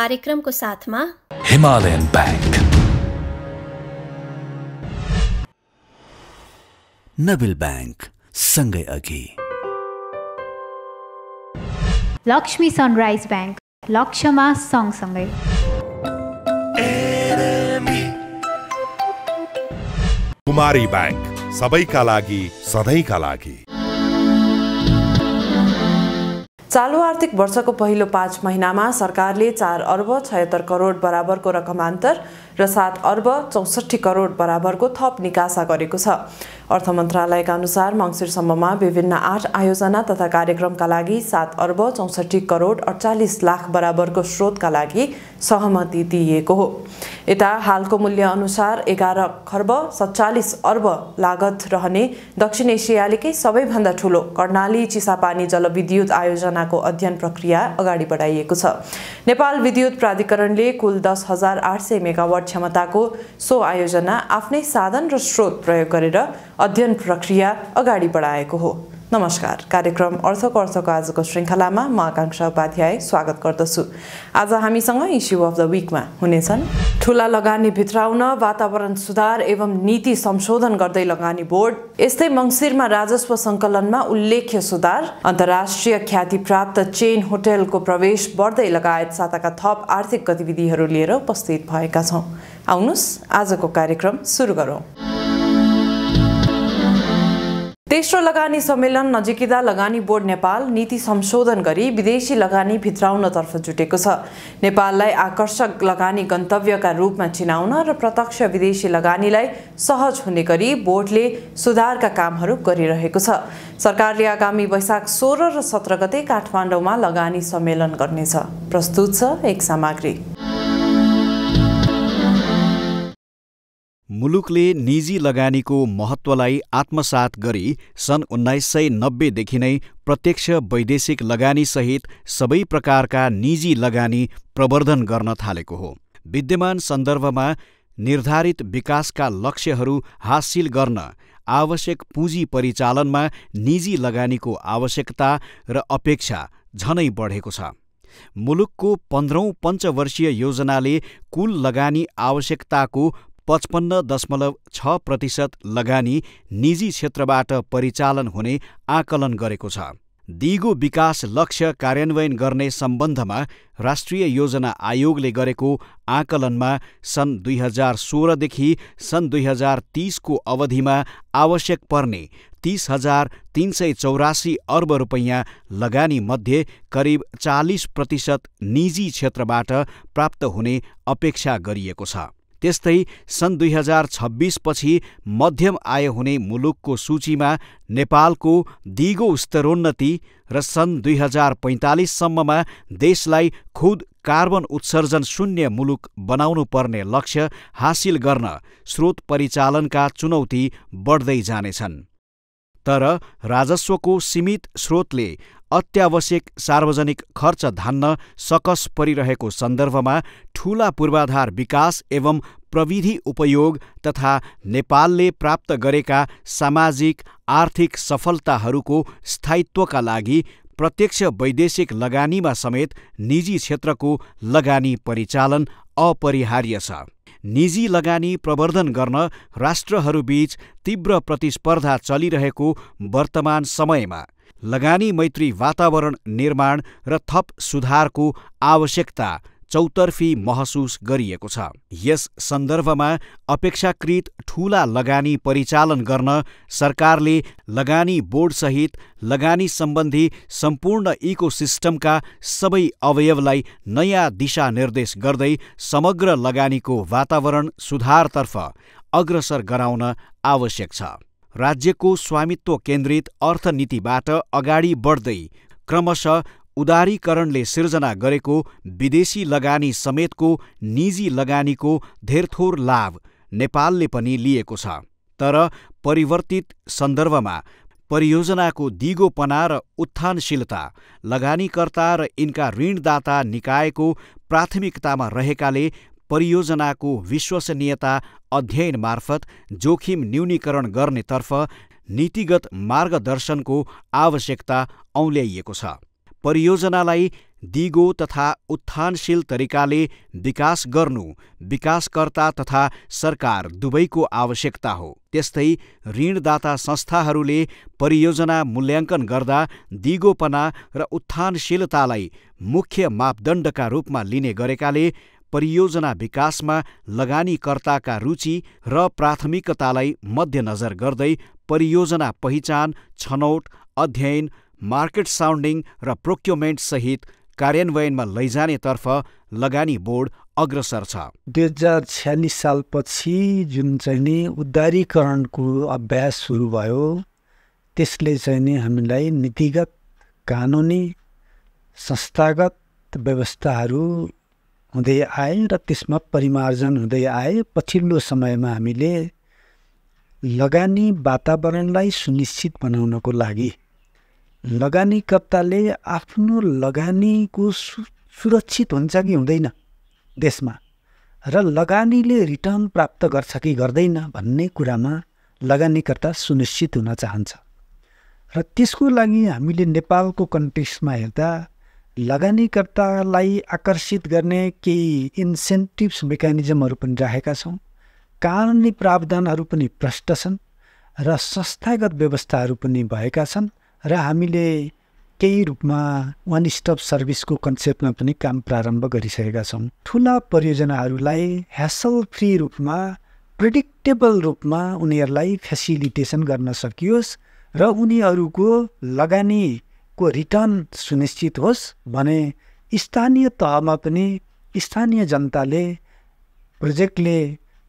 कार्यक्रमको साथमा Himalayan bank, Nabil bank सँगै अघि, लक्ष्मी सनराइज बैंक लक्ष्यमा सँगसँगै, कुमारी बैंक सबैका लागि सधैँका लागि। चालू आर्थिक वर्षको पहिलो 5 महिनामा सरकारले 4 अर्ब 76 करोड बराबरको रकमान्तर र 7 अर्ब 64 करोड बराबरको थप निकासा गरेको छ। अर्थ मन्त्रालयका अनुसार मङ्सिरसम्ममा विभिन्न 8 आयोजना तथा कार्यक्रमका लागि 7 अर्ब 64 करोड 48 लाख बराबरको स्रोतका लागि सहमति दिइएको हो। यता हालको मूल्य अनुसार 11 खर्ब 47 अर्ब लागत रहने दक्षिण एसियालेकै सबैभन्दा ठूलो कर्णाली चिसापानी जलविद्युत आयोजनाको अध्ययन प्रक्रिया अगाडि बढाइएको छ। नेपाल विद्युत प्राधिकरणले कुल 10,800 मेगावाट क्षमताको सो आयोजना आफ्नै साधन र स्रोत प्रयोग गरेर अध्ययन प्रक्रिया अगाडि बढाएको हो। नमस्कार, कार्यक्रम अर्थको आजको श्रृङ्खलामा म आकांक्षा उपाध्याय स्वागत गर्दछु। आज हामीसँग इस्यु अफ द विकमा हुनेछन् ठूला लगानी भित्राउन वातावरण सुधार एवं नीति संशोधन गर्दै लगानी बोर्ड, यस्तै मङ्सिरमा राजस्व सङ्कलनमा उल्लेख्य सुधार, अन्तर्राष्ट्रिय ख्याति प्राप्त चेन होटलको प्रवेश बढ्दै लगायत साताका थप आर्थिक गतिविधिहरू लिएर उपस्थित भएका छौँ। आउनुस् आजको कार्यक्रम सुरु गरौँ। तेस्रो लगानी सम्मेलन नजिकिँदा लगानी बोर्ड नेपाल नीति संशोधन गरी विदेशी लगानी भित्राउनतर्फ जुटेको छ। नेपाललाई आकर्षक लगानी गन्तव्यका रूपमा चिनाउन र प्रत्यक्ष विदेशी लगानीलाई सहज हुने गरी बोर्डले सुधारका कामहरू गरिरहेको छ। सरकारले आगामी वैशाख 16 र 17 गते काठमाडौँमा लगानी सम्मेलन गर्नेछ। प्रस्तुत छ एक सामग्री। मुलुकले निजी लगानीको महत्त्वलाई आत्मसात गरी सन् 1990 देखि नै प्रत्यक्ष वैदेशिक लगानीसहित सबै प्रकारका निजी लगानी प्रवर्धन गर्न थालेको हो। विद्यमान सन्दर्भमा निर्धारित विकासका लक्ष्यहरू हासिल गर्न आवश्यक पुँजी परिचालनमा निजी लगानीको आवश्यकता र अपेक्षा झनै बढेको छ। मुलुकको 15औं पञ्चवर्षीय योजनाले कुल लगानी आवश्यकताको 55.6% लगानी निजी क्षेत्रबाट परिचालन हुने आकलन गरेको छ। दिगो विकास लक्ष्य कार्यान्वयन गर्ने सम्बन्धमा राष्ट्रिय योजना आयोगले गरेको आकलनमा सन् 2016 देखि सन् 2030 को अवधिमा आवश्यक पर्ने 30,384 अर्ब रुपैयाँ लगानी मध्ये करिब 40% निजी क्षेत्रबाट प्राप्त हुने अपेक्षा गरिएको छ। त्यस्तै सन् 2026 पछि मध्यम आय हुने मुलुकको सूचीमा नेपालको दिगो स्तरोन्नति र सन् 2045 सम्ममा देशलाई खुद कार्बन उत्सर्जन शून्य मुलुक बनाउनु पर्ने लक्ष्य हासिल गर्न स्रोत परिचालनका चुनौती बढ्दै जानेछन्। तर राजस्वको सीमित स्रोतले अत्यावश्यक सार्वजनिक खर्च धान्न सकस परिरहेको सन्दर्भमा ठूला पूर्वाधार विकास एवं प्रविधि उपयोग तथा नेपालले प्राप्त गरेका सामाजिक आर्थिक सफलताहरूको स्थायित्वका लागि प्रत्यक्ष वैदेशिक लगानीमा समेत निजी क्षेत्रको लगानी परिचालन अपरिहार्य छ। निजी लगानी प्रवर्धन गर्न राष्ट्रहरूबीच तीव्र प्रतिस्पर्धा चलिरहेको वर्तमान समयमा लगानी मैत्री वातावरण निर्माण र थप सुधारको आवश्यकता चौतर्फी महसुस गरिएको छ। यस सन्दर्भमा अपेक्षाकृत ठूला लगानी परिचालन गर्न सरकारले लगानी बोर्डसहित लगानी सम्बन्धी सम्पूर्ण इकोसिस्टमका सबै अवयवलाई नयाँ दिशानिर्देश गर्दै समग्र लगानीको वातावरण सुधारतर्फ अग्रसर गराउन आवश्यक छ। राज्यको स्वामित्व केन्द्रित अर्थनीतिबाट अगाडि बढ्दै क्रमशः उदारीकरणले सिर्जना गरेको विदेशी लगानी समेतको निजी लगानीको धेरथोर लाभ नेपालले पनि लिएको छ। तर परिवर्तित सन्दर्भमा परियोजनाको दिगोपना र उत्थानशीलता लगानीकर्ता र यिनका ऋणदाता निकायको प्राथमिकतामा रहेकाले परियोजनाको विश्वसनीयता अध्ययन मार्फत जोखिम न्यूनीकरण गर्नेतर्फ नीतिगत मार्गदर्शनको आवश्यकता औल्याइएको छ। परियोजनालाई दिगो तथा उत्थानशील तरिकाले विकास गर्नु विकासकर्ता तथा सरकार दुवैको आवश्यकता हो। त्यस्तै ऋणदाता संस्थाहरूले परियोजना मूल्याङ्कन गर्दा दिगोपना र उत्थानशीलतालाई मुख्य मापदण्डका रूपमा लिने गरेकाले परियोजना विकासमा लगानीकर्ताका रुचि र प्राथमिकतालाई मध्यनजर गर्दै परियोजना पहिचान, छनौट, अध्ययन, मार्केट साउन्डिङ र प्रोक्योमेन्ट सहित कार्यान्वयनमा लैजानेतर्फ लगानी बोर्ड अग्रसर छ। 2046 सालपछि जुन चाहिँ नि उदारीकरणको अभ्यास सुरु भयो, त्यसले चाहिँ नि हामीलाई नीतिगत, कानुनी, संस्थागत व्यवस्थाहरू हुँदै आए र त्यसमा परिमार्जन हुँदै आए। पछिल्लो समयमा हामीले लगानी वातावरणलाई सुनिश्चित बनाउनको लागि लगानीकर्ताले आफ्नो लगानीको सुरक्षित हुन्छ कि हुँदैन देशमा र लगानीले रिटर्न प्राप्त गर्छ कि गर्दैन भन्ने कुरामा लगानीकर्ता सुनिश्चित हुन चाहन्छ। र त्यसको लागि हामीले नेपालको कन्टेक्स्टमा हेर्दा लगानीकर्तालाई आकर्षित गर्ने केही इन्सेन्टिभ्स मेकानिजमहरू पनि राखेका छौँ। कानुनी प्रावधानहरू पनि प्रष्ट छन् र संस्थागत व्यवस्थाहरू पनि भएका छन् र हामीले केही रूपमा वान स्टप सर्भिसको कन्सेप्टमा पनि काम प्रारम्भ गरिसकेका छौँ। ठुला परियोजनाहरूलाई ह्यासल फ्री रूपमा, प्रेडिक्टेबल रूपमा उनीहरूलाई फेसिलिटेसन गर्न सकियोस् र उनीहरूको लगानीको रिटर्न सुनिश्चित होस् भने स्थानीय तहमा पनि स्थानीय जनताले प्रोजेक्टले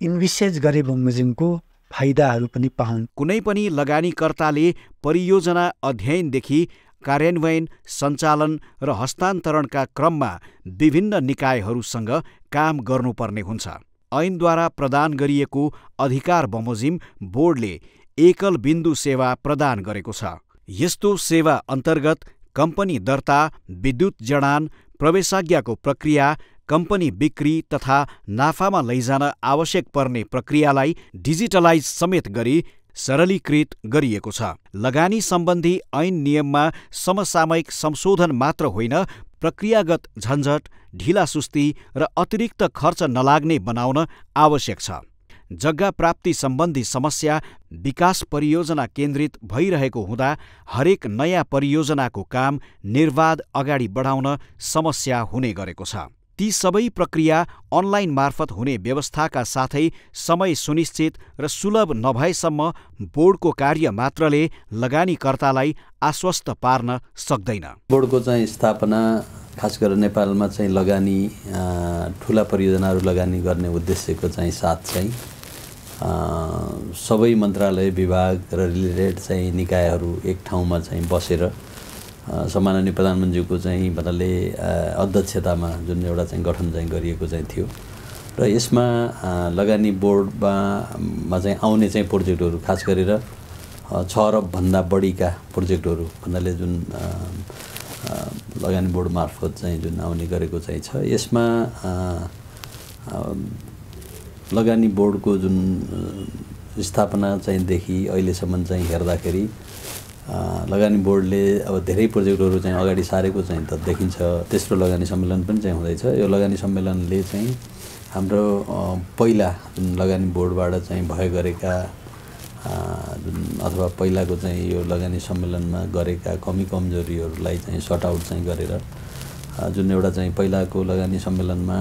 इन्भिसेज गरे बमोजिमको फाइदाहरू पनि पाउन्। कुनै पनि लगानीकर्ताले परियोजना अध्ययनदेखि कार्यान्वयन, सञ्चालन र हस्तान्तरणका क्रममा विभिन्न निकायहरूसँग काम गर्नुपर्ने हुन्छ। ऐनद्वारा प्रदान गरिएको अधिकार बमोजिम बोर्डले एकल बिन्दु सेवा प्रदान गरेको छ। यस्तो सेवा अन्तर्गत कम्पनी दर्ता, विद्युत जडान, प्रवेशाज्ञाको प्रक्रिया, कम्पनी बिक्री तथा नाफामा लैजान आवश्यक पर्ने प्रक्रियालाई डिजिटलाइज समेत गरी सरलीकृत गरिएको छ। लगानी सम्बन्धी ऐन नियममा समसामयिक संशोधन मात्र होइन, प्रक्रियागत झन्झट, ढिलासुस्ती र अतिरिक्त खर्च नलाग्ने बनाउन आवश्यक छ। जग्गा प्राप्ति सम्बन्धी समस्या विकास परियोजना केन्द्रित भइरहेको हुँदा हरेक नयाँ परियोजनाको काम निर्वाध अगाडि बढाउन समस्या हुने गरेको छ। ती सबै प्रक्रिया अनलाइन मार्फत हुने व्यवस्थाका साथै समय सुनिश्चित र सुलभ नभएसम्म बोर्डको कार्य मात्रले लगानीकर्तालाई आश्वस्त पार्न सक्दैन। बोर्डको चाहिँ स्थापना खास गरेर नेपालमा चाहिँ लगानी ठुला परियोजनाहरू लगानी गर्ने उद्देश्यको चाहिँ साथ चाहिँ सबै मन्त्रालय, विभाग र रिलेटेड चाहिँ निकायहरू एक ठाउँमा चाहिँ बसेर सम्माननीय प्रधानमन्त्रीको चाहिँ भन्नाले अध्यक्षतामा जुन एउटा चाहिँ गठन चाहिँ गरिएको चाहिँ थियो र यसमा लगानी बोर्डमा चाहिँ आउने चाहिँ प्रोजेक्टहरू खास गरेर 6 अरबभन्दा बढीका प्रोजेक्टहरू भन्नाले जुन लगानी बोर्ड मार्फत चाहिँ जुन आउने गरेको चाहिँ छ। यसमा लगानी बोर्डको जुन स्थापना चाहिँ देखि अहिलेसम्म चाहिँ हेर्दाखेरि लगानी बोर्डले अब धेरै प्रोजेक्टहरू चाहिँ अगाडि सारेको चाहिँ त देखिन्छ। तेस्रो लगानी सम्मेलन पनि चाहिँ हुँदैछ। यो लगानी सम्मेलनले चाहिँ हाम्रो पहिला जुन लगानी बोर्डबाट चाहिँ भए गरेका जुन अथवा पहिलाको चाहिँ यो लगानी सम्मेलनमा गरेका कमी कमजोरीहरूलाई चाहिँ सर्ट आउट चाहिँ गरेर जुन एउटा चाहिँ पहिलाको लगानी सम्मेलनमा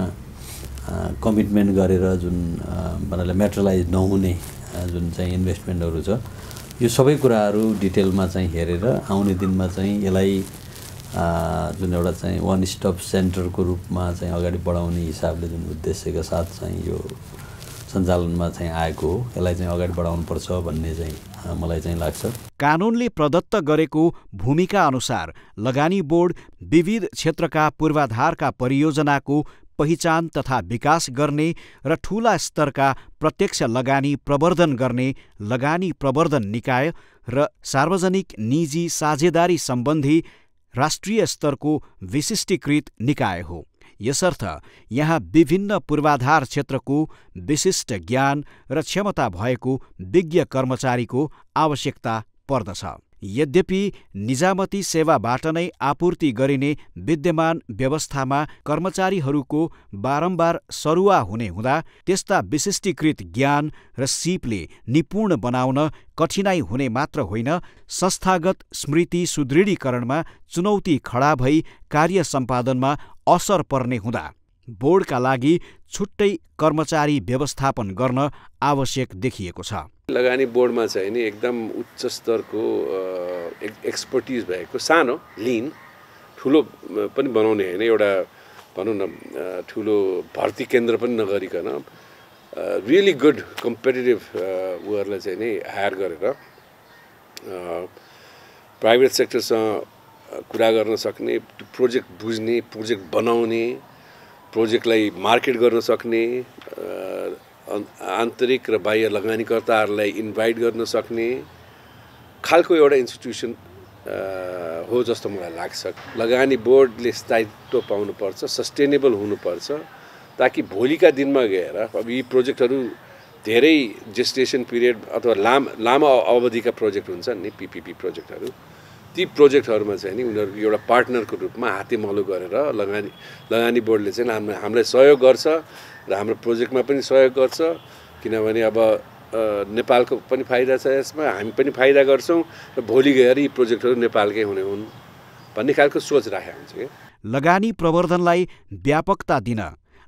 कमिटमेन्ट गरेर जुन भन्नाले मेटेरियलाइज नहुने जुन चाहिँ इन्भेस्टमेन्टहरू छ, यो सबै कुराहरू डिटेलमा चाहिँ हेरेर आउने दिनमा चाहिँ यसलाई जुन एउटा चाहिँ वान स्टप सेन्टरको रूपमा चाहिँ अगाडि बढाउने हिसाबले जुन उद्देश्यका साथ चाहिँ यो सञ्चालनमा चाहिँ आएको हो, यसलाई चाहिँ अगाडि बढाउनुपर्छ भन्ने चाहिँ मलाई चाहिँ लाग्छ। कानुनले प्रदत्त गरेको भूमिका अनुसार लगानी बोर्ड विविध क्षेत्रका पूर्वाधारका परियोजनाको पहिचान तथा विकास गर्ने र ठूला स्तरका प्रत्यक्ष लगानी प्रवर्धन गर्ने लगानी प्रवर्धन निकाय र सार्वजनिक निजी साझेदारी सम्बन्धी राष्ट्रिय स्तरको विशिष्टीकृत निकाय हो। यसर्थ यहाँ विभिन्न पूर्वाधार क्षेत्रको विशिष्ट ज्ञान र क्षमता भएको विज्ञ कर्मचारीको आवश्यकता पर्दछ। यद्यपि निजामती सेवाबाट नै आपूर्ति गरिने विद्यमान व्यवस्थामा कर्मचारीहरूको बारम्बार सरुवा हुने हुँदा त्यस्ता विशिष्टीकृत ज्ञान र सिपले निपुण बनाउन कठिनाइ हुने मात्र होइन, संस्थागत स्मृति सुदृढीकरणमा चुनौती खडा भई कार्य सम्पादनमा असर पर्ने हुँदा बोर्डका लागि छुट्टै कर्मचारी व्यवस्थापन गर्न आवश्यक देखिएको छ। लगानी बोर्डमा चाहिँ नि एकदम उच्च स्तरको एक्सपर्टिज भएको सानो लिन ठुलो पनि बनाउने होइन, एउटा भनौँ न ठुलो भर्ती केन्द्र पनि नगरिकन रियली गुड कम्पिटिटिभ उहरूलाई चाहिँ नि हायर गरेर प्राइभेट सेक्टरसँग कुरा गर्न सक्ने, प्रोजेक्ट बुझ्ने, प्रोजेक्ट बनाउने, प्रोजेक्टलाई मार्केट गर्न सक्ने, आन्तरिक र बाह्य लगानीकर्ताहरूलाई इन्भाइट गर्न सक्ने खालको एउटा इन्स्टिट्युसन हो जस्तो मलाई लाग्छ। लगानी बोर्डले स्थायित्व पाउनुपर्छ, सस्टेनेबल हुनुपर्छ, ताकि भोलिका दिनमा गएर अब यी प्रोजेक्टहरू धेरै जेस्टेसन पिरियड अथवा लामो अवधिका प्रोजेक्ट हुन्छन् नि, पिपिपी प्रोजेक्टहरू, ती प्रोजेक्टहरूमा चाहिँ नि उनीहरूको एउटा पार्टनरको रूपमा हातेमलो गरेर लगानी बोर्डले चाहिँ हामीलाई सहयोग गर्छ र हाम्रो प्रोजेक्टमा पनि सहयोग गर्छ, किनभने अब नेपालको पनि फाइदा छ यसमा, हामी पनि फाइदा गर्छौँ र भोलि गएर यी प्रोजेक्टहरू नेपालकै हुने हुन् भन्ने खालको सोच राखेको हुन्छ क्या। लगानी प्रवर्धनलाई व्यापकता दिन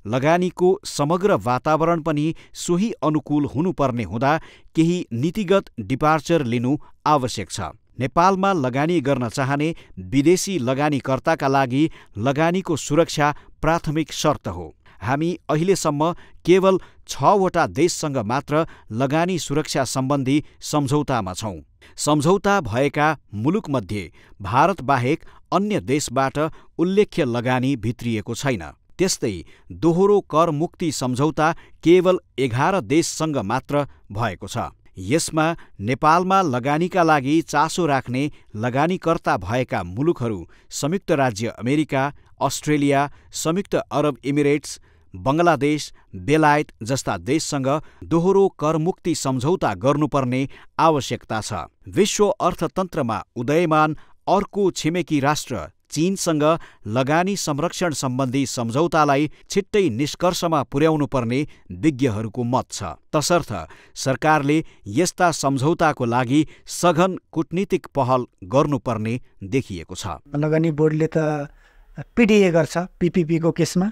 लगानीको समग्र वातावरण पनि सोही अनुकूल हुनुपर्ने हुँदा केही नीतिगत डिपार्चर लिनु आवश्यक छ। नेपालमा लगानी गर्न चाहने विदेशी लगानीकर्ताका लागि लगानीको सुरक्षा प्राथमिक शर्त हो। हामी अहिलेसम्म केवल 6वटा देशसँग मात्र लगानी सुरक्षा सम्बन्धी सम्झौतामा छौं। सम्झौता भएका मुलुकमध्ये भारतबाहेक अन्य देशबाट उल्लेख्य लगानी भित्रिएको छैन। त्यस्तै दोहोरो कर मुक्ति सम्झौता केवल 11 देशसँग मात्र भएको छ। यसमा नेपालमा लगानीका लागि चासो राख्ने लगानीकर्ता भएका मुलुकहरू संयुक्त राज्य अमेरिका, अस्ट्रेलिया, संयुक्त अरब इमिरेट्स, बङ्गलादेश, बेलायत जस्ता देशसँग दोहोरो करमुक्ति सम्झौता गर्नुपर्ने आवश्यकता छ। विश्व अर्थतन्त्रमा उदयमान अर्को छिमेकी राष्ट्र चीनसँग लगानी संरक्षण सम्बन्धी सम्झौतालाई छिट्टै निष्कर्षमा पुर्याउनु पर्ने विज्ञहरूको मत छ। तसर्थ सरकारले यस्ता सम्झौताको लागि सघन कूटनीतिक पहल गर्नुपर्ने देखिएको छ। लगानी बोर्डले त पिडिए गर्छ पिपिपीको केसमा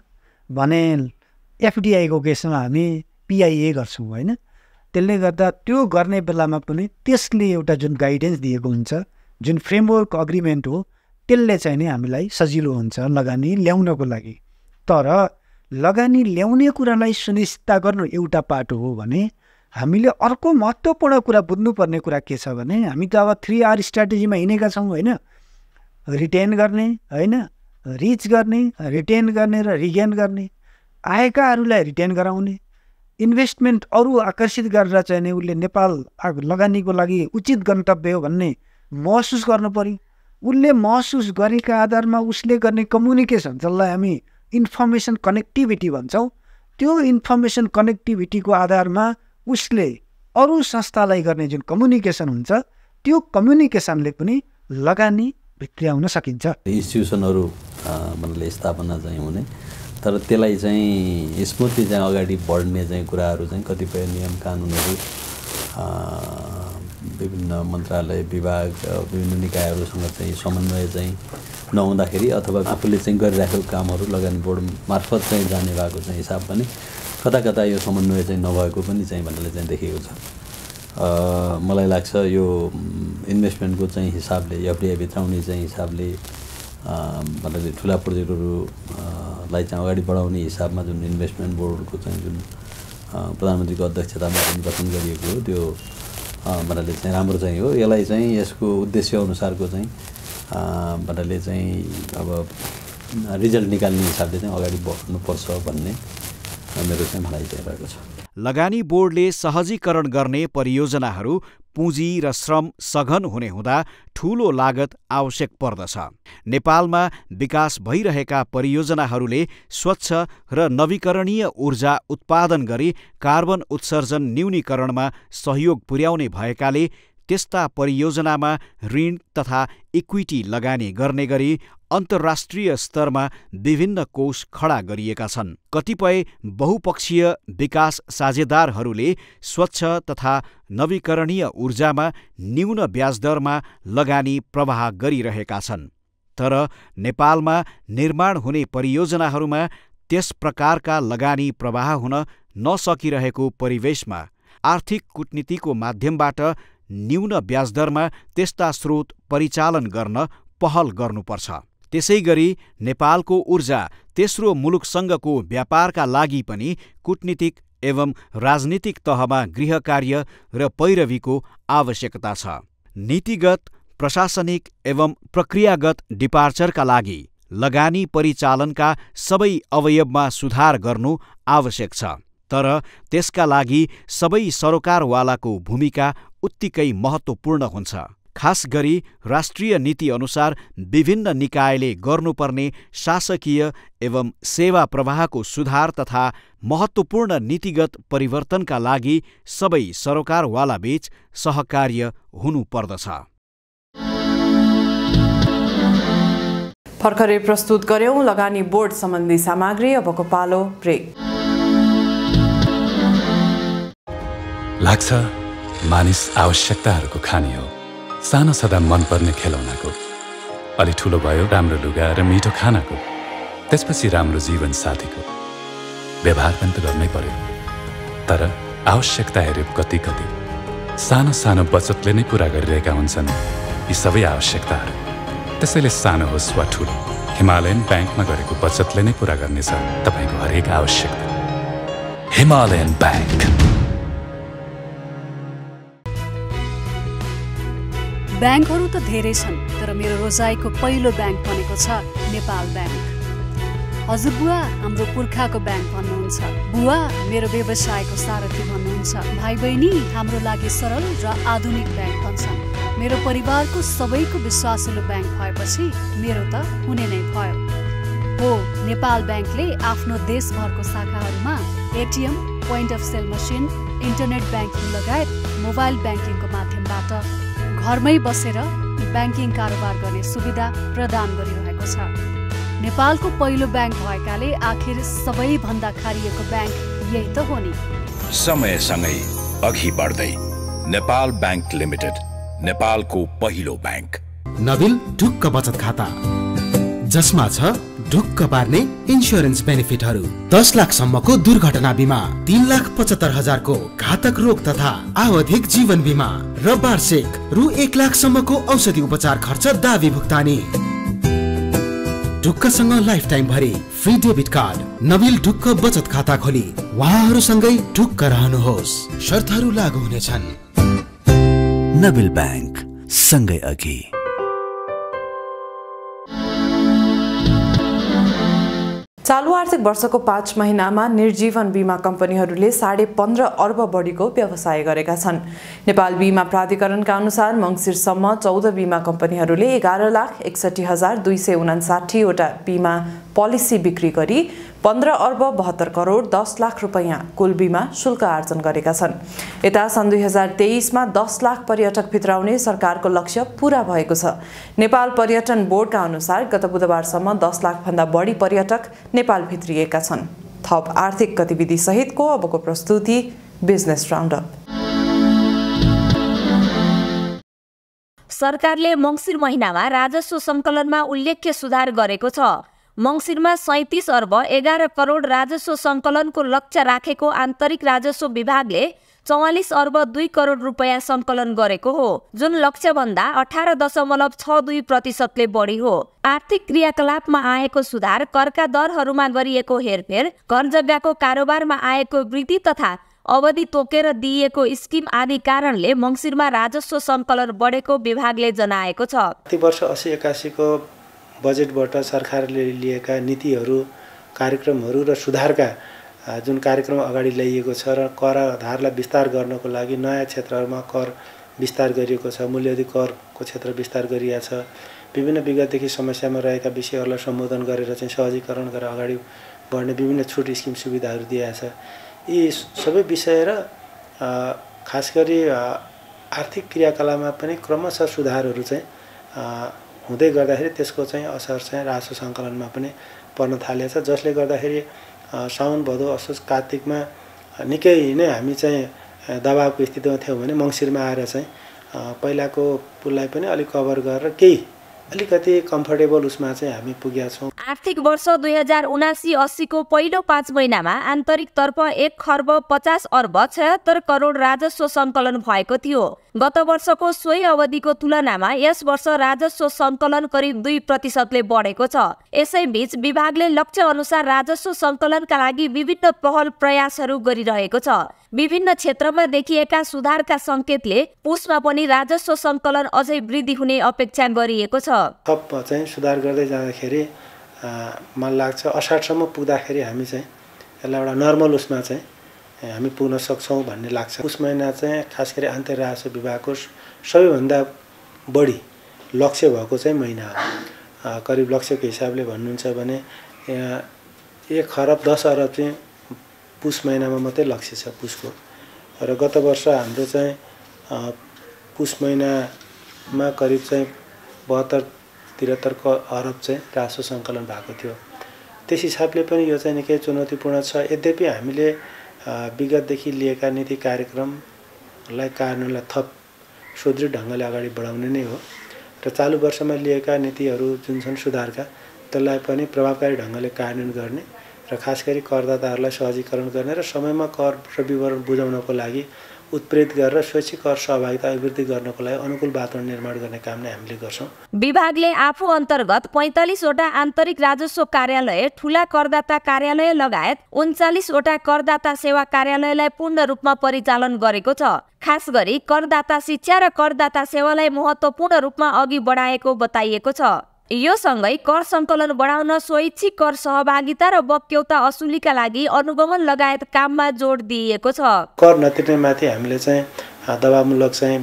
भने एफडिआईको केसमा हामी पिआइए गर्छौँ होइन। त्यसले गर्दा त्यो गर्ने बेलामा पनि त्यसले एउटा जुन गाइडेन्स दिएको हुन्छ, जुन फ्रेमवर्क अग्रिमेन्ट हो, त्यसले चाहिँ नि हामीलाई सजिलो हुन्छ लगानी ल्याउनको लागि। तर लगानी ल्याउने कुरालाई सुनिश्चित गर्नु एउटा पाटो हो भने हामीले अर्को महत्त्वपूर्ण कुरा बुझ्नुपर्ने कुरा के छ भने हामी त अब 3R स्ट्राटेजीमा हिँडेका छौँ होइन। रिटेन गर्ने होइन, रिच गर्ने, रिटेन गर्ने र रिगेन गर्ने, आएकाहरूलाई रिटेन गराउने, इन्भेस्टमेन्ट अरू आकर्षित गरेर चाहिँ नि उसले नेपाल लगानीको लागि उचित गन्तव्य हो भन्ने महसुस गर्नु पर्यो। उसले महसुस गरेका आधारमा उसले गर्ने कम्युनिकेसन जसलाई हामी इन्फर्मेसन कनेक्टिभिटी भन्छौँ, त्यो इन्फर्मेसन कनेक्टिभिटीको आधारमा उसले अरू संस्थालाई गर्ने जुन कम्युनिकेसन हुन्छ त्यो कम्युनिकेसनले पनि लगानी भित्र्याउन सकिन्छ। इन्स्टिट्युसनहरू भन्नाले स्थापना चाहिँ हुने, तर त्यसलाई चाहिँ स्मुथली चाहिँ अगाडि बढ्ने चाहिँ कुराहरू चाहिँ कतिपय नियम कानुनहरू विभिन्न मन्त्रालय विभाग विभिन्न निकायहरूसँग चाहिँ समन्वय चाहिँ नहुँदाखेरि अथवा आफूले चाहिँ गरिराखेको कामहरू लगानी बोर्ड मार्फत चाहिँ जाने भएको चाहिँ हिसाब पनि कता कता यो समन्वय चाहिँ नभएको पनि चाहिँ भन्नाले चाहिँ देखिएको छ। मलाई लाग्छ यो इन्भेस्टमेन्टको चाहिँ हिसाबले एफडिआई भित्राउने चाहिँ हिसाबले भन्नाले ठुला प्रोजेक्टहरूलाई चाहिँ अगाडि बढाउने हिसाबमा जुन इन्भेस्टमेन्ट बोर्डको चाहिँ जुन प्रधानमन्त्रीको अध्यक्षतामा गठन गरिएको हो त्यो भन्नाले चाहिँ राम्रो चाहिँ हो। यसलाई चाहिँ यसको उद्देश्य अनुसारको चाहिँ भन्नाले चाहिँ अब रिजल्ट निकाल्ने हिसाबले चाहिँ अगाडि बढ्नुपर्छ भन्ने मेरो चाहिँ भनाइ चाहिँ रहेको छ। लगानी बोर्डले सहजीकरण गर्ने परियोजनाहरू पुँजी र श्रम सघन हुने हुँदा ठूलो लागत आवश्यक पर्दछ। नेपालमा विकास भइरहेका परियोजनाहरूले स्वच्छ र नवीकरणीय ऊर्जा उत्पादन गरी कार्बन उत्सर्जन न्यूनीकरणमा सहयोग पुर्याउने भएकाले त्यस्ता परियोजनामा ऋण तथा इक्विटी लगानी गर्ने गरी अन्तर्राष्ट्रिय स्तरमा विभिन्न कोष खडा गरिएका छन्। कतिपय बहुपक्षीय विकास साझेदारहरूले स्वच्छ तथा नवीकरणीय ऊर्जामा न्यून ब्याजदरमा लगानी प्रवाह गरिरहेका छन्। तर नेपालमा निर्माण हुने परियोजनाहरूमा त्यस प्रकारका लगानी प्रवाह हुन नसकिरहेको परिवेशमा आर्थिक कूटनीतिको माध्यमबाट न्यून ब्याजदरमा त्यस्ता स्रोत परिचालन गर्न पहल गर्नुपर्छ। त्यसैगरी नेपालको ऊर्जा तेस्रो मुलुकसँगको व्यापारका लागि पनि कूटनीतिक एवं राजनीतिक तहमा गृहकार्य र पैरवीको आवश्यकता छ। नीतिगत, प्रशासनिक एवं प्रक्रियागत डिपार्चरका लागि लगानी परिचालनका सबै अवयवमा सुधार गर्नु आवश्यक छ। तर त्यसका लागि सबै सरोकारवालाको भूमिका उत्तिकै महत्त्वपूर्ण हुन्छ। खास गरी राष्ट्रिय नीति अनुसार विभिन्न निकायले गर्नुपर्ने शासकीय एवं सेवा प्रवाहको सुधार तथा महत्त्वपूर्ण नीतिगत परिवर्तनका लागि सबै सरोकारवाला बीच सहकार्य हुनुपर्दछ। भर्खरै प्रस्तुत गर्यौं लगानी बोर्ड सम्बन्धी सामग्री। अबको पालो ब्रेक। लाग्छ मानिस आवश्यकताहरूको खानी हो। सानो सदा मनपर्ने खेलौनाको, अलि ठुलो भयो राम्रो लुगा र मिठो खानाको, त्यसपछि राम्रो जीवन साथीको। व्यवहार पनि त गर्नै पर्यो। तर आवश्यकता हेऱ्यो कति कति सानो सानो बचतले नै पूरा गरिरहेका हुन्छन् यी सबै आवश्यकताहरू। त्यसैले सानो होस् वा ठुलो, हिमालयन ब्याङ्कमा गरेको बचतले नै पूरा गर्नेछ तपाईँको हरेक आवश्यकता। Himalayan bank. ब्याङ्कहरू त धेरै छन्, तर मेरो रोजाइको पहिलो ब्याङ्क भनेको छ नेपाल ब्याङ्क। हजुर बुवा हाम्रो पुर्खाको ब्याङ्क भन्नुहुन्छ, बुवा मेरो व्यवसायको सारथी भन्नुहुन्छ, भाइ बहिनी हाम्रो लागि सरल र आधुनिक ब्याङ्क भन्छन्। मेरो परिवारको सबैको विश्वासिलो ब्याङ्क भएपछि मेरो त हुने नै भयो। हो, नेपाल ब्याङ्कले आफ्नो देशभरको शाखाहरूमा ATM, point of sale machine, internet banking लगायत मोबाइल ब्याङ्किङको माध्यमबाट घरमै बसेर ब्याङ्किङ कारोबार गर्ने सुविधा प्रदान गरिरहेको छ। नेपालको पहिलो ब्याङ्क भएकाले आखिर सबैभन्दा खारिएको ब्याङ्क यही त हो नि। समयसँगै अघि बढ्दै नेपाल ब्याङ्क लिमिटेड, नेपालको पहिलो ब्याङ्क। नबिल ढुक्क बचत खाता, जसमा छ ढुक्क पार्ने इन्स्योरेन्स बेनिफिटहरू। 10 लाखसम्मको दुर्घटना बिमा, 3,75,000को घातक रोग तथा आवधिक जीवन बिमा र वार्षिक रु 1 लाखसम्मको औषधि उपचार खर्च दावी भुक्तानी। ढुक्कसँग लाइफ टाइम भरि फ्री डेबिट कार्ड। नबिल ढुक्क बचत खाता खोली उहाँहरूसँगै ढुक्क रहनुहोस्, शर्तहरू लागू हुनेछन्। नबिल ब्याङ्क, सँगै अघि। चालू आर्थिक वर्षको 5 महिनामा निर्जीवन बीमा कम्पनीहरूले 15.5 अर्ब बढीको व्यवसाय गरेका छन्। नेपाल बीमा प्राधिकरणका अनुसार मङ्सिरसम्म 14 बीमा कम्पनीहरूले 11,61,259 वटा बीमा पोलिसी बिक्री गरी 15 अर्ब 72 करोड 10 लाख रुपैयाँ कुल बीमा शुल्क आर्जन गरेका छन्। यता सन् 2023 मा 10 लाख पर्यटक भित्राउने सरकारको लक्ष्य पूरा भएको छ। नेपाल पर्यटन बोर्डका अनुसार गत बुधबारसम्म 10 लाख भन्दा बढी पर्यटक नेपाल भित्रिएका छन्। थप आर्थिक गतिविधि सहितको अबको प्रस्तुति बिजनेस राउन्डअप। सरकारले मङ्सिर महिनामा राजस्व सङ्कलनमा उल्लेख्य सुधार गरेको छ। मङ्सिरमा 37 अर्ब 11 करोड राजस्व सङ्कलनको लक्ष्य राखेको आन्तरिक राजस्व विभागले 44 अर्ब 2 करोड रुपैयाँ सङ्कलन गरेको हो, जुन लक्ष्यभन्दा 18.62% बढी हो। आर्थिक क्रियाकलापमा आएको सुधार, करका दरहरूमा गरिएको हेरफेर, घर जग्गाको कारोबारमा आएको वृद्धि तथा अवधि तोकेर दिइएको स्किम आदि कारणले मङ्सिरमा राजस्व सङ्कलन बढेको विभागले जनाएको छ। वर्ष 80-81 को बजेटबाट सरकारले लिएका नीतिहरू, कार्यक्रमहरू र सुधारका जुन कार्यक्रम अगाडि ल्याइएको छ र कर आधारलाई विस्तार गर्नको लागि नयाँ क्षेत्रहरूमा कर विस्तार गरिएको छ, मूल्यवर्धित करको क्षेत्र विस्तार गरिएको छ, विभिन्न विगतदेखि समस्यामा रहेका विषयहरूलाई सम्बोधन गरेर चाहिँ सहजीकरण गरेर अगाडि बढ्ने विभिन्न छुट स्किम सुविधाहरू दिएको छ। यी सबै विषय र खास गरी आर्थिक क्रियाकलापमा पनि क्रमशः सुधारहरू चाहिँ हुँदै गर्दाखेरि त्यसको चाहिँ असर चाहिँ राजस्व सङ्कलनमा पनि पर्न थालेछ, जसले गर्दाखेरि साउन भदौ असोज कार्तिकमा निकै नै हामी चाहिँ दबावको स्थितिमा थियौँ भने मङ्सिरमा आएर चाहिँ पहिलाको पुललाई पनि अलिक कभर गरेर केही अलिकति कम्फर्टेबल उसमा चाहिँ हामी पुगेका छौँ। आर्थिक वर्ष 2079-80 को पहिलो 5 महिनामा आन्तरिकतर्फ 1 खर्ब 50 अर्ब 76 करोड राजस्व सङ्कलन भएको थियो। गत वर्षको सोही अवधिको तुलनामा यस वर्ष राजस्व सङ्कलन करिब 2% बढेको छ। यसैबीच विभागले लक्ष्य अनुसार राजस्व सङ्कलनका लागि विभिन्न पहल प्रयासहरू गरिरहेको छ। विभिन्न क्षेत्रमा देखिएका सुधारका सङ्केतले पुसमा पनि राजस्व सङ्कलन अझै वृद्धि हुने अपेक्षा गरिएको छ। थप चाहिँ सुधार गर्दै जाँदाखेरि मलाई लाग्छ असाढसम्म पुग्दाखेरि हामी चाहिँ यसलाई एउटा नर्मल उसमा चाहिँ हामी पुग्न सक्छौँ भन्ने लाग्छ। उस महिना चाहिँ खास गरी आन्तरिक राजस्व विभागको सबैभन्दा बढी लक्ष्य भएको चाहिँ महिना हो। करिब लक्ष्यको हिसाबले भन्नुहुन्छ भने 1 खरब 10 अरब चाहिँ पुस महिनामा मात्रै लक्ष्य छ पुसको। र गत वर्ष हाम्रो चाहिँ पुस महिनामा करिब चाहिँ 72-73 अरब चाहिँ राजस्व सङ्कलन भएको थियो। त्यस हिसाबले पनि यो चाहिँ निकै चुनौतीपूर्ण छ। यद्यपि हामीले विगतदेखि लिएका नीति कार्यक्रमलाई कार्यान्वयनलाई थप सुदृढ ढङ्गले अगाडि बढाउने नै हो र चालु वर्षमा लिएका नीतिहरू जुन छन् सुधारका त्यसलाई पनि प्रभावकारी ढङ्गले कार्यान्वयन गर्ने र खास गरी करदाताहरूलाई सहजीकरण गर्ने र समयमा कर र विवरण बुझाउनको लागि उत्प्रेरित गरेर स्वैच्छिक कर सहभागिता अभिवृद्धि गर्नको लागि अनुकूल वातावरण निर्माण गर्ने काम नै हामीले गर्छौँ। विभागले आफू अन्तर्गत 45 वटा आन्तरिक राजस्व कार्यालय, ठूला करदाता कार्यालय लगायत 39 वटा करदाता सेवा कार्यालयलाई पूर्ण रूपमा परिचालन गरेको छ। खास गरी करदाता शिक्षा र करदाता सेवालाई महत्त्वपूर्ण रूपमा अघि बढाएको बताइएको छ। यो सँगै कर सङ्कलन बढाउन स्वैच्छिक कर सहभागिता र बक्यौता असुलीका लागि अनुगमन लगायत काममा जोड दिइएको छ। कर नतिर्नेमाथि हामीले चाहिँ दबावमूलक चाहिँ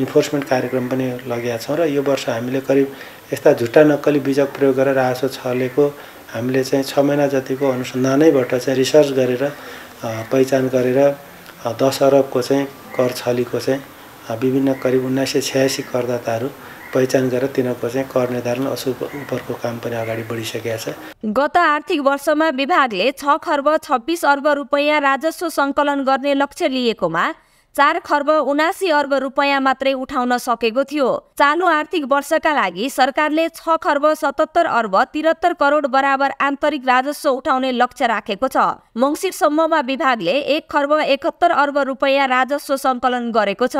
इन्फोर्समेन्ट कार्यक्रम पनि लगेका छौँ र यो वर्ष हामीले करिब यस्ता झुट्टा नक्कली बीजक प्रयोग गरेर राजस्व छलेको हामीले चाहिँ 6 महिना जतिको अनुसन्धानैबाट चाहिँ रिसर्च गरेर पहिचान गरेर 10 अरबको चाहिँ कर छलीको चाहिँ विभिन्न करिब 1986 करदाताहरू पहिचान गरेर तिनीहरूको चाहिँ कर निर्धारण उपरको काम पनि अगाडि बढिसकेको छ। गत आर्थिक वर्षमा विभागले 6 खर्ब 26 अर्ब रुपैयाँ राजस्व सङ्कलन गर्ने लक्ष्य लिएकोमा 4 खर्ब 79 अर्ब रुपैयाँ मात्रै उठाउन सकेको थियो। चालु आर्थिक वर्षका लागि सरकारले 6 खर्ब 77 अर्ब 73 करोड बराबर आन्तरिक राजस्व उठाउने लक्ष्य राखेको छ। मङ्सिरसम्ममा विभागले 1 खर्ब 71 अर्ब रुपैयाँ राजस्व सङ्कलन गरेको छ।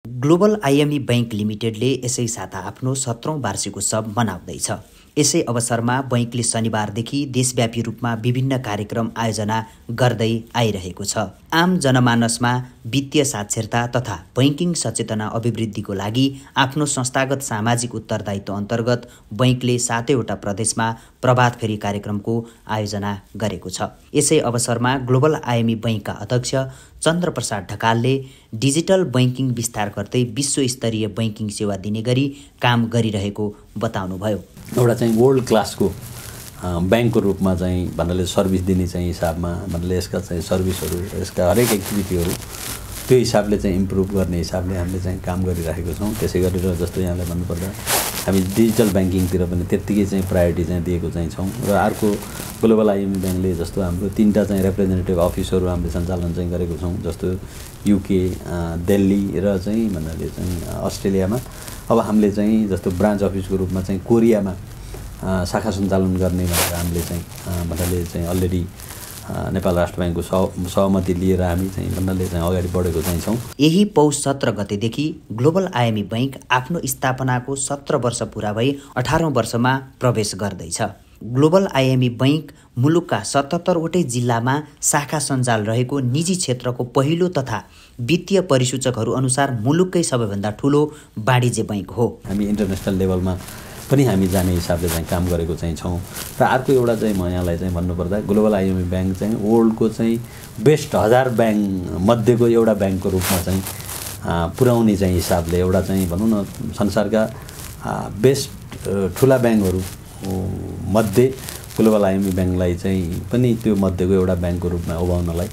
ग्लोबल आइएमई बैंक लिमिटेडले यसै साता आफ्नो 17औं वार्षिकोत्सव मनाउँदैछ। यसै अवसरमा बैंकले शनिबारदेखि देशव्यापी रूपमा विभिन्न कार्यक्रम आयोजना गर्दै आइरहेको छ। आम जनमानसमा वित्तीय साक्षरता तथा बैंकिङ सचेतना अभिवृद्धिको लागि आफ्नो संस्थागत सामाजिक उत्तरदायित्व अन्तर्गत बैंकले 7वटा प्रदेशमा प्रभात फेरी कार्यक्रमको आयोजना गरेको छ। यसै अवसरमा ग्लोबल आइएमई बैंकका अध्यक्ष चन्द्रप्रसाद ढकालले डिजिटल बैंकिङ विस्तार गर्दै विश्वस्तरीय बैंकिङ सेवा दिने गरी काम गरिरहेको बताउनुभयो। एउटा चाहिँ वर्ल्ड क्लासको ब्याङ्कको रूपमा चाहिँ भन्नाले सर्भिस दिने चाहिँ हिसाबमा भन्नाले यसका चाहिँ सर्भिसहरू यसका हरेक एक्टिभिटीहरू त्यो हिसाबले चाहिँ इम्प्रुभ गर्ने हिसाबले हामीले चाहिँ काम गरिरहेको छौँ। त्यसै गरेर जस्तो यहाँलाई भन्नुपर्दा हामी डिजिटल ब्याङ्किङतिर पनि त्यत्तिकै चाहिँ प्रायोरिटी चाहिँ दिएको चाहिँ छौँ। र अर्को ग्लोबल आइएमई ब्याङ्कले जस्तो हाम्रो 3टा चाहिँ रिप्रेजेन्टेटिभ अफिसहरू हामीले सञ्चालन चाहिँ गरेको छौँ, जस्तो युके, दिल्ली र चाहिँ भन्नाले चाहिँ अस्ट्रेलियामा। अब हामीले चाहिँ जस्तो ब्रान्च अफिसको रूपमा चाहिँ कोरियामा शाखा सञ्चालन गर्ने भनेर हामीले चाहिँ भन्नाले चाहिँ अलरेडी नेपाल राष्ट्र ब्याङ्कको सहमति लिएर हामी चाहिँ भन्नाले चाहिँ अगाडि बढेको चाहिँ छौँ। यही पौष 17 गतेदेखि ग्लोबल आइएमई बैंक आफ्नो स्थापनाको 17 वर्ष पुरा भई 18औं वर्षमा प्रवेश गर्दैछ। ग्लोबल आइएमई बैंक मुलुकका 77 वटै जिल्लामा शाखा सञ्जाल रहेको निजी क्षेत्रको पहिलो तथा वित्तीय परिसूचकहरू अनुसार मुलुककै सबैभन्दा ठुलो वाणिज्य बैंक हो। हामी इन्टरनेसनल लेभलमा पनि हामी जाने हिसाबले चाहिँ काम गरेको चाहिँ छौँ। र अर्को एउटा चाहिँ म यहाँलाई चाहिँ भन्नुपर्दा ग्लोबल आइएमई बैंक चाहिँ वर्ल्डको चाहिँ बेस्ट 1000 ब्याङ्क मध्येको एउटा ब्याङ्कको रूपमा चाहिँ पुर्याउने चाहिँ हिसाबले एउटा चाहिँ भनौँ न संसारका बेस्ट ठुला ब्याङ्कहरू मध्ये ग्लोबल आइएमई ब्याङ्कलाई चाहिँ पनि त्यो मध्येको एउटा ब्याङ्कको रूपमा उभाउनलाई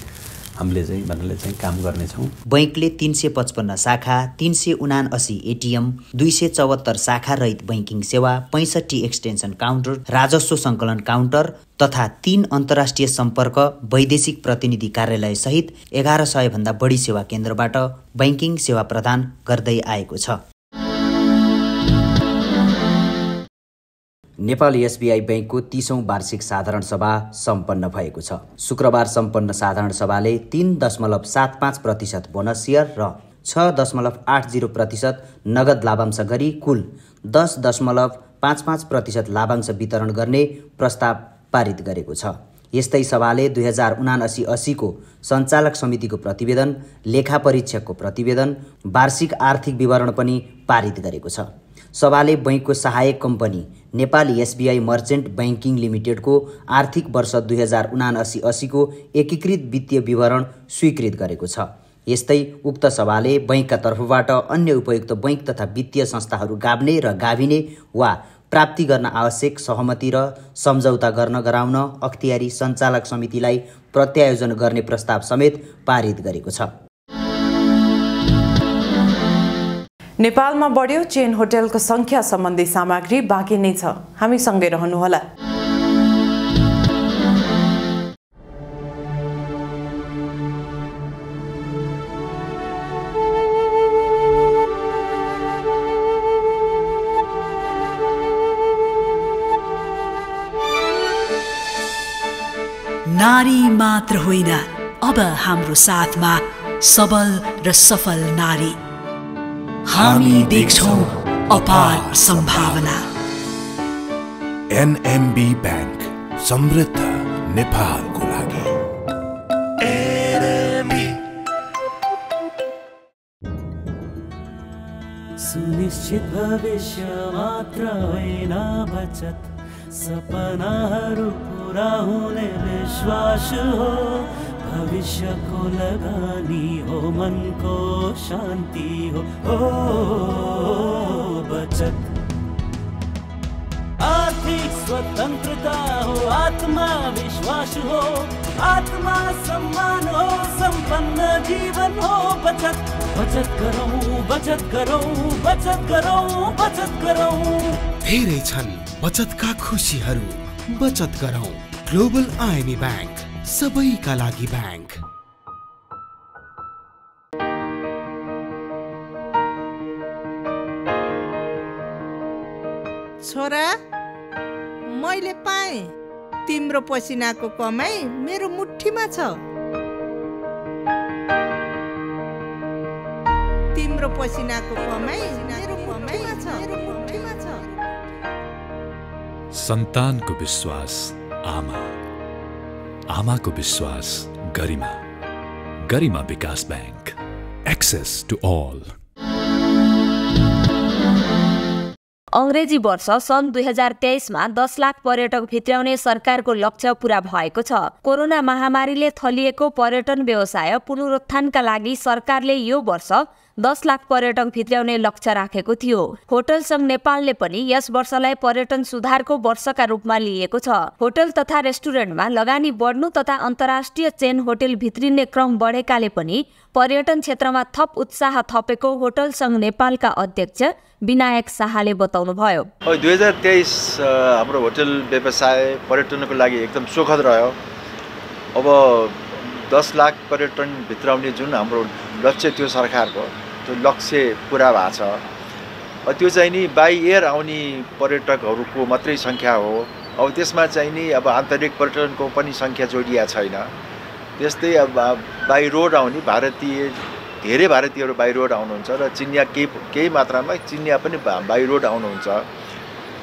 हामीले चाहिँ भन्नाले चाहिँ काम गर्नेछौँ। बैंकले 355 शाखा, 379 एटिएम, 274 शाखा रहित बैंकिङ सेवा, 65 एक्सटेन्सन काउन्टर, राजस्व सङ्कलन काउन्टर तथा 3 अन्तर्राष्ट्रिय सम्पर्क वैदेशिक प्रतिनिधि कार्यालय सहित 1100 भन्दा बढी सेवा केन्द्रबाट बैंकिङ सेवा प्रदान गर्दै आएको छ। नेपाल एसबिआई बैंकको 30औं वार्षिक साधारण सभा सम्पन्न भएको छ। शुक्रबार सम्पन्न साधारण सभाले 3.75% बोनस सेयर र 6.80% नगद लाभांश गरी कुल 10.55% लाभांश वितरण गर्ने प्रस्ताव पारित गरेको छ। यस्तै सभाले 2079-80 को सञ्चालक समितिको प्रतिवेदन, लेखा परीक्षकको प्रतिवेदन, वार्षिक आर्थिक विवरण पनि पारित गरेको छ। सभाले बैंकको सहायक company Nepali SBI merchant banking लिमिटेडको आर्थिक वर्ष 2079-80 को एकीकृत वित्तीय विवरण स्वीकृत गरेको छ। यस्तै उक्त सभाले बैंकका तर्फबाट अन्य उपयुक्त बैंक तथा वित्तीय संस्थाहरू गाभ्ने र गाभिने वा प्राप्ति गर्न आवश्यक सहमति र सम्झौता गर्न गराउन अख्तियारी सञ्चालक समितिलाई प्रत्यायोजन गर्ने प्रस्ताव समेत पारित गरेको छ। नेपालमा बढ्यो चेन होटलको संख्या सम्बन्धी सामग्री बाँकी नै छ। हामी सँगै रहनुहोला। नारी मात्र होइन, अब हाम्रो साथमा सबल र सफल नारी। हामी देख्छौं अपार सम्भावना। एनएमबी बैंक, समृद्ध नेपालको लागि। सुनिश्चित भविष्य मात्र होइन बचत, सपनाहरू पूरा हुने विश्वास हो। भविष्यको लगानी हो, मनको शान्ति हो, बचत। आर्थिक स्वतन्त्रता हो, आत्मविश्वास हो, आत्मा सम्मान हो, सम्पन्न जीवन हो। बचत बचत गरौँ, बचत गरौँ, बचत गरौँ, बचत गरौँ। धेरै छन् बचतका खुशीहरू, बचत गरौँ। ग्लोबल आइएमई बैंक, सबैका लागि बैंक। छोरा, मैले पाएँ तिम्रो पसिनाको कमाई मेरो मुठीमा छ। तिम्रो पसिनाको कमाई मेरो मुठीमा छ। सन्तानको विश्वास आमा, आमाको विश्वास गरिमा, गरिमा विकास बैंक, एक्सेस टु ऑल। अंग्रेजी वर्ष सन् 2023 मा 10 लाख पर्यटक भित्र्याउने सरकारको लक्ष्य पूरा भएको छ। कोरोना महामारीले थलिएको पर्यटन व्यवसाय पुनरुत्थानका लागि सरकारले यो वर्ष 10 लाख पर्यटक भित्र्याउने लक्ष्य राखेको थियो। होटल संघ नेपालले पनि यस वर्षलाई पर्यटन सुधारको वर्षका रूपमा लिएको छ। होटल तथा रेस्टुरेन्टमा लगानी बढ्नु तथा अन्तर्राष्ट्रिय चेन होटल भित्रिने क्रम बढेकाले पनि पर्यटन क्षेत्रमा थप उत्साह थपेको होटल संघ नेपालका अध्यक्ष विनायक शाहले बताउनुभयो। 2023 हाम्रो होटल व्यवसाय पर्यटनको लागि एकदम सुखद रह्यो। अब 10 लाख पर्यटन भित्राउने जुन हाम्रो लक्ष्य थियो सरकारको, त्यो लक्ष्य पुरा भएको छ। त्यो चाहिँ नि बाई एयर आउने पर्यटकहरूको मात्रै सङ्ख्या हो। अब त्यसमा चाहिँ नि अब आन्तरिक पर्यटनको पनि सङ्ख्या जोडिया छैन। त्यस्तै अब बाई रोड आउने धेरै भारतीयहरू बाई रोड आउनुहुन्छ र चिनिया केही मात्रामा चिनिया पनि बाई रोड आउनुहुन्छ।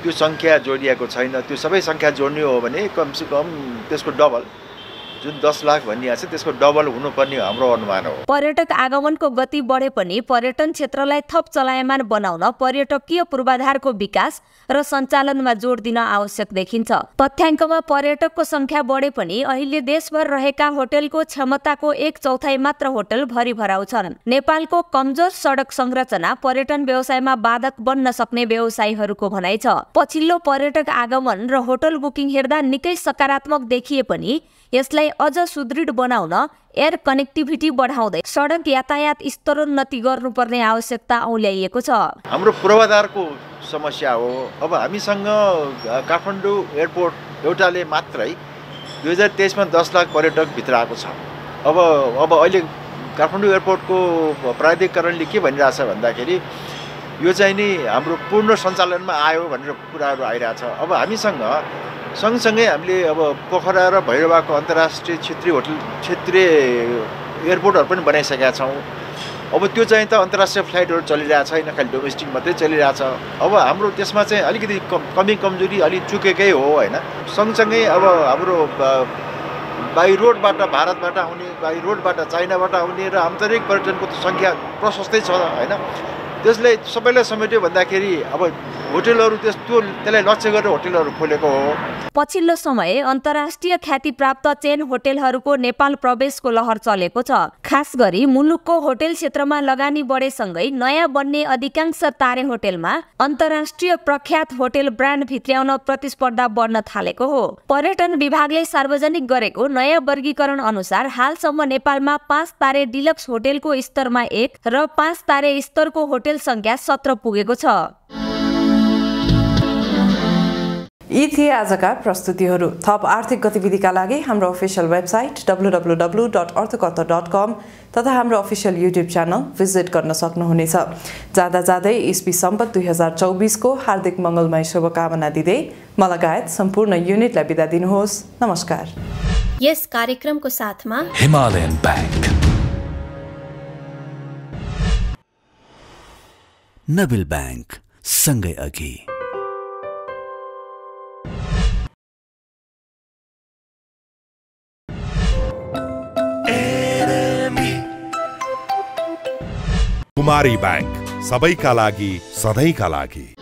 त्यो सङ्ख्या जोडिएको छैन। त्यो सबै सङ्ख्या जोड्ने हो भने कमसेकम त्यसको डबल, जुन 10 लाख भनिएको छ त्यसको डबल हुनुपर्ने हाम्रो अनुमान हो। पर्यटक आगमनको गति बढे पनि पर्यटन क्षेत्रलाई थप चलायमान बनाउन पर्यटकीय पूर्वाधारको विकास र सञ्चालनमा जोड दिन आवश्यक देखिन्छ। तथ्याङ्कमा पर्यटकको संख्या बढे पनि अहिले देशभर रहेका होटलको क्षमताको 1/4 मात्र होटल भरिभराउ छन्। नेपालको कमजोर सडक संरचना पर्यटन व्यवसायमा बाधक बन्न सक्ने व्यवसायीहरूको भनाइ छ। पछिल्लो पर्यटक आगमन र होटल बुकिङ हेर्दा निकै सकारात्मक देखिए पनि यसलाई अझ सुदृढ बनाउन एयर कनेक्टिभिटी बढाउँदै सडक यातायात स्तरोन्नति गर्नुपर्ने आवश्यकता औल्याइएको छ। हाम्रो पूर्वाधारको समस्या हो। अब हामीसँग काठमाडौँ एयरपोर्ट एउटाले मात्रै 2023 मा 10 लाख पर्यटक भित्र आएको छ। अब अहिले काठमाडौँ एयरपोर्टको प्राधिकरणले के भनिरहेछ भन्दाखेरि यो चाहिँ नि हाम्रो पूर्ण सञ्चालनमा आयो भनेर कुराहरू आइरहेछ। अब हामीसँग सँगसँगै हामीले अब पोखरा र भैरवाको अन्तर्राष्ट्रिय क्षेत्रीय एयरपोर्टहरू पनि बनाइसकेका छौँ। अब त्यो चाहिँ त अन्तर्राष्ट्रिय फ्लाइटहरू चलिरहेको छैन, खालि डोमेस्टिक मात्रै चलिरहेछ। अब हाम्रो त्यसमा चाहिँ अलिकति कमजोरी अलिक चुकेकै हो होइन। सँगसँगै अब हाम्रो बाई रोडबाट भारतबाट आउने, बाई रोडबाट चाइनाबाट आउने र आन्तरिक पर्यटनको सङ्ख्या प्रशस्तै छ होइन। त्यसले सबैलाई समेट्यो भन्दाखेरि अब होटलहरू त्यसलाई लक्ष्य गरेर होटलहरू खोलेको हो। पछिल्लो समय अन्तर्राष्ट्रिय ख्याति प्राप्त चेन होटलहरूको नेपाल प्रवेशको लहर चलेको छ। खास गरी मुलुकको होटल क्षेत्रमा लगानी बढेसँगै नयाँ बन्ने अधिकांश तारे होटलमा अन्तर्राष्ट्रिय प्रख्यात होटल ब्रान्ड भित्र्याउन प्रतिस्पर्धा बढ्न थालेको हो। पर्यटन विभागले सार्वजनिक गरेको नयाँ वर्गीकरण अनुसार हालसम्म नेपालमा 5 तारे डिलक्स होटलको स्तरमा 1 र 5 तारे स्तरको होटल संख्या 17 पुगेको छ। यी थिए आजका प्रस्तुतिहरू। थप आर्थिक गतिविधिका लागि हाम्रो अफिसियल वेबसाइट www.arthakatha.com तथा हाम्रो अफिसियल युट्युब च्यानल भिजिट गर्न सक्नुहुनेछ। जाँदा जाँदै इस्वी सम्पत 2024 को हार्दिक मङ्गलमय शुभकामना दिँदै मलगायत सम्पूर्ण युनिटलाई बिदा दिनुहोस्। नमस्कार। यस कार्यक्रमको साथमा हिमालयन बैंक, नबिल बैंक सँगै अघि। कुमारी बैंक, सबैका लागि सधैँका लागि।